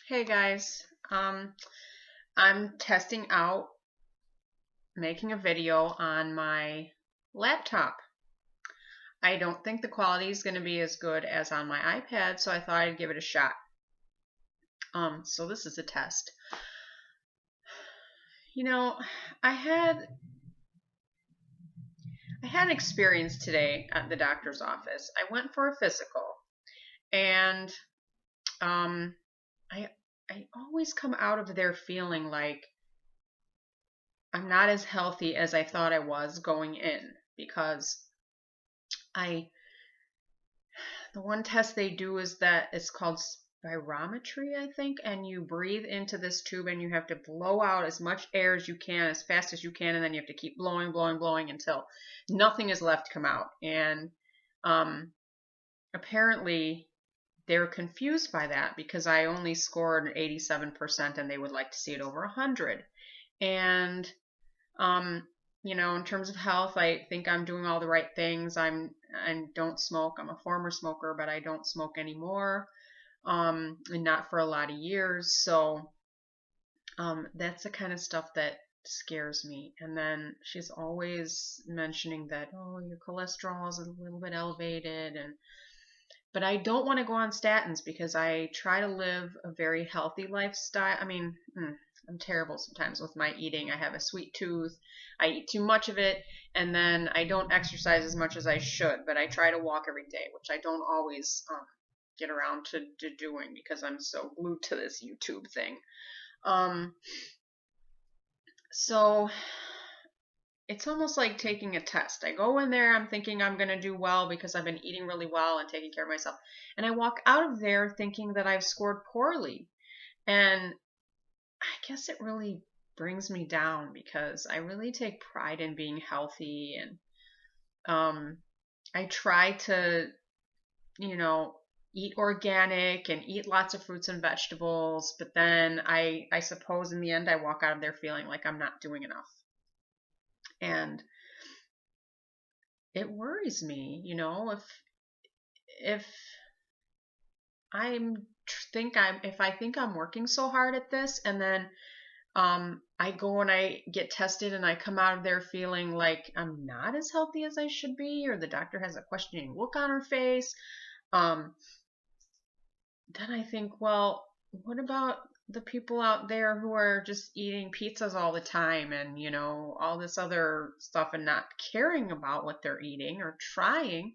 Hey guys, I'm testing out making a video on my laptop. I don't think the quality is going to be as good as on my iPad, so I thought I'd give it a shot. So this is a test. You know, I had I had an experience today at the doctor's office. I went for a physical, and um, I I always come out of there feeling like I'm not as healthy as I thought I was going in because I the one test they do is that it's called spirometry, I think, and you breathe into this tube and you have to blow out as much air as you can as fast as you can, and then you have to keep blowing, blowing, blowing until nothing is left to come out. And um, apparently they're confused by that because I only scored 87% and they would like to see it over 100. And um, in terms of health, I think I'm doing all the right things. I don't smoke. I'm a former smoker, but I don't smoke anymore, and not for a lot of years. So that's the kind of stuff that scares me. And then she's always mentioning that, oh, your cholesterol is a little bit elevated, and but I don't want to go on statins because I try to live a very healthy lifestyle. I mean, I'm terrible sometimes with my eating. I have a sweet tooth. I eat too much of it, and then I don't exercise as much as I should. But I try to walk every day, which I don't always get around to doing because I'm so glued to this YouTube thing. Um, so it's almost like taking a test. I go in there, I'm thinking I'm going to do well because I've been eating really well and taking care of myself. And I walk out of there thinking that I've scored poorly. And I guess it really brings me down because I really take pride in being healthy. And I try to, you know, eat organic and eat lots of fruits and vegetables. But then I suppose in the end, I walk out of there feeling like I'm not doing enough. And it worries me, if I'm think I'm if I think I'm working so hard at this, and then I go and I get tested and I come out of there feeling like I'm not as healthy as I should be, or the doctor has a questioning look on her face, um, then I think, well, what about the people out there who are just eating pizzas all the time and, all this other stuff and not caring about what they're eating or trying,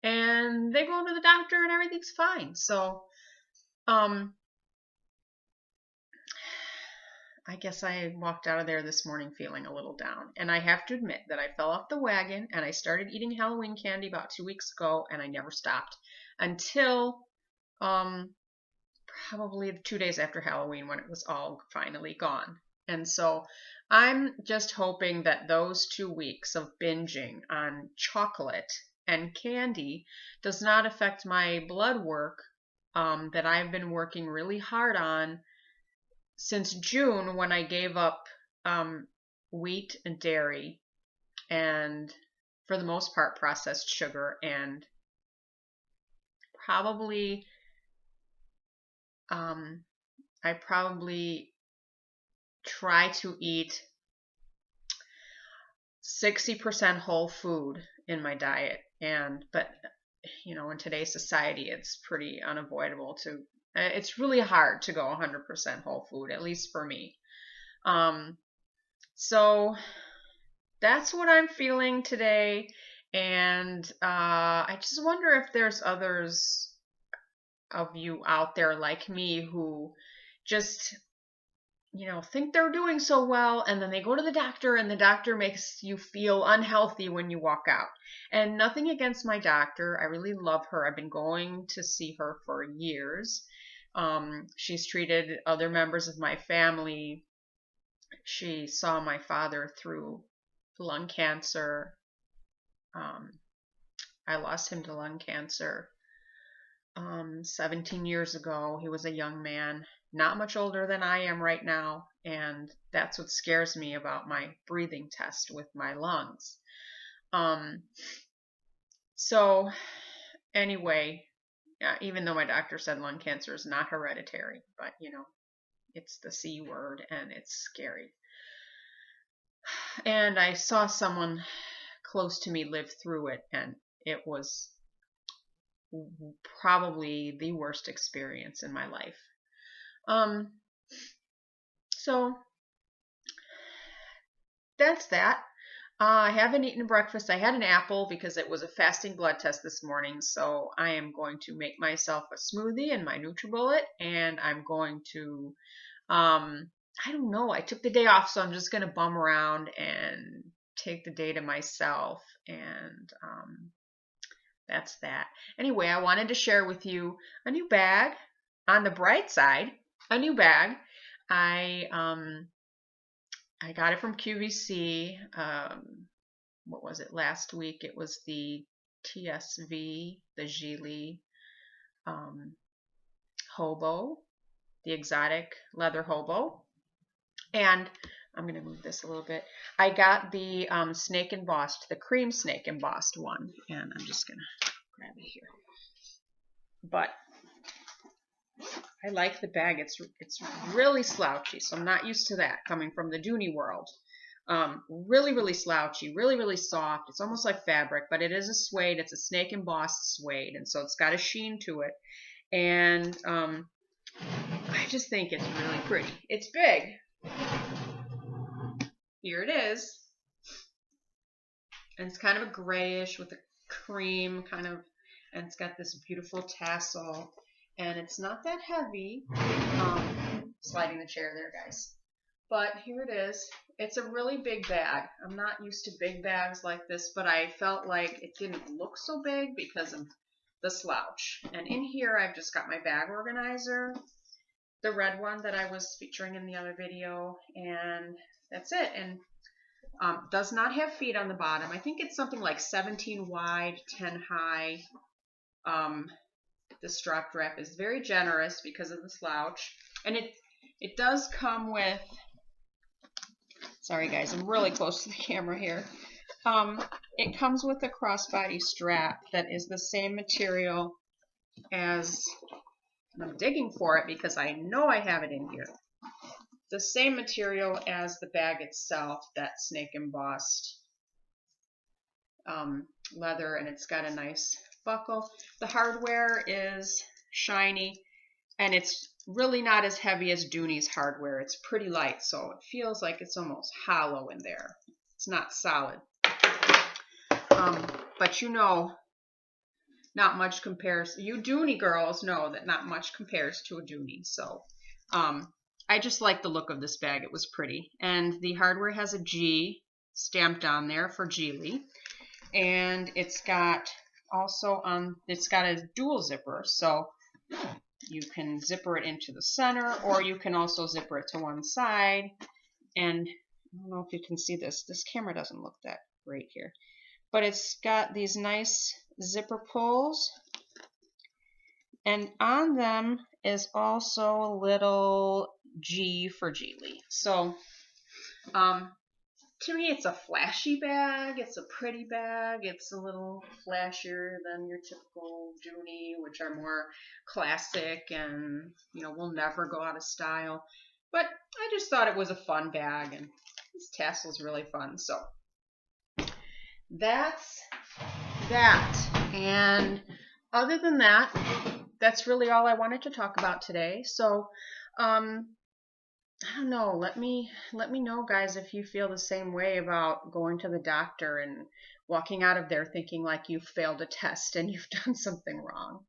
and they go to the doctor and everything's fine. So, um, I guess I walked out of there this morning feeling a little down. And I have to admit that I fell off the wagon and I started eating Halloween candy about 2 weeks ago, and I never stopped until um, probably 2 days after Halloween when it was all finally gone. And so I'm just hoping that those 2 weeks of binging on chocolate and candy does not affect my blood work, that I've been working really hard on since June when I gave up wheat and dairy and, for the most part, processed sugar, and probably um, I probably try to eat 60% whole food in my diet. But in today's society, it's pretty unavoidable to. It's really hard to go 100% whole food, at least for me. Um, so that's what I'm feeling today. And I just wonder if there's others of you out there like me who just, think they're doing so well, and then they go to the doctor and the doctor makes you feel unhealthy when you walk out. And nothing against my doctor. I really love her. I've been going to see her for years. She's treated other members of my family. She saw my father through lung cancer. Um, I lost him to lung cancer 17 years ago. He was a young man, not much older than I am right now, and that's what scares me about my breathing test with my lungs. Um, so, anyway, Yeah, even though my doctor said lung cancer is not hereditary, but it's the C word and it's scary. And I saw someone close to me live through it, and it was probably the worst experience in my life. So that's that. I haven't eaten breakfast. I had an apple because it was a fasting blood test this morning. So I am going to make myself a smoothie and my NutriBullet, and I'm going to, I don't know. I took the day off, so I'm just going to bum around and take the day to myself. And that's that. Anyway, I wanted to share with you a new bag. On the bright side, a new bag. I got it from QVC. What was it last week? It was the TSV, the GILI hobo, the exotic leather hobo. And I'm going to move this a little bit. I got the snake embossed, the cream snake embossed one. And I'm just going to grab it here. But I like the bag. It's really slouchy, so I'm not used to that coming from the Dooney world. Really, really slouchy, really, really soft. It's almost like fabric, but it is a suede. It's a snake embossed suede, and so it's got a sheen to it. And I just think it's really pretty. It's big. Here it is. And it's kind of a grayish with a cream kind of, and it's got this beautiful tassel. And it's not that heavy. Sliding the chair there, guys. But here it is. It's a really big bag. I'm not used to big bags like this, but I felt like it didn't look so big because of the slouch. And in here, I've just got my bag organizer, the red one that I was featuring in the other video, and that's it. And does not have feet on the bottom. I think it's something like 17 wide, 10 high. The strap wrap is very generous because of the slouch. And it does come with, sorry guys, I'm really close to the camera here. It comes with a crossbody strap that is the same material as, and I'm digging for it because I know I have it in here, the same material as the bag itself, that snake embossed leather, and it's got a nice buckle. The hardware is shiny, and it's really not as heavy as Dooney's hardware. It's pretty light, so it feels like it's almost hollow in there. It's not solid. But not much compares. You Dooney girls know that not much compares to a Dooney. So I just like the look of this bag. It was pretty. And the hardware has a G stamped on there for GILI. And it's got a dual zipper, so you can zipper it into the center, or you can also zipper it to one side. And I don't know if you can see this. This camera doesn't look that great here. But it's got these nice zipper pulls. And on them is also a little G for GILI. So, to me, it's a flashy bag. It's a pretty bag. It's a little flashier than your typical Dooney, which are more classic and, will never go out of style. But I just thought it was a fun bag, and this tassel's really fun. So that's that. And other than that, that's really all I wanted to talk about today. So, I don't know. Let me know, guys, if you feel the same way about going to the doctor and walking out of there thinking like you've failed a test and you've done something wrong.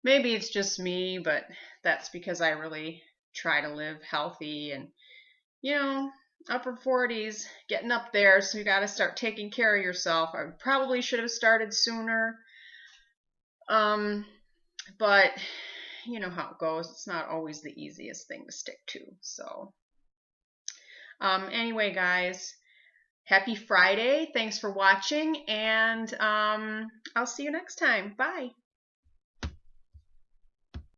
Maybe it's just me, but that's because I really try to live healthy and, upper 40s, getting up there, so you got to start taking care of yourself. I probably should have started sooner. But you know how it goes. It's not always the easiest thing to stick to. So, anyway, guys, happy Friday. Thanks for watching, and I'll see you next time. Bye.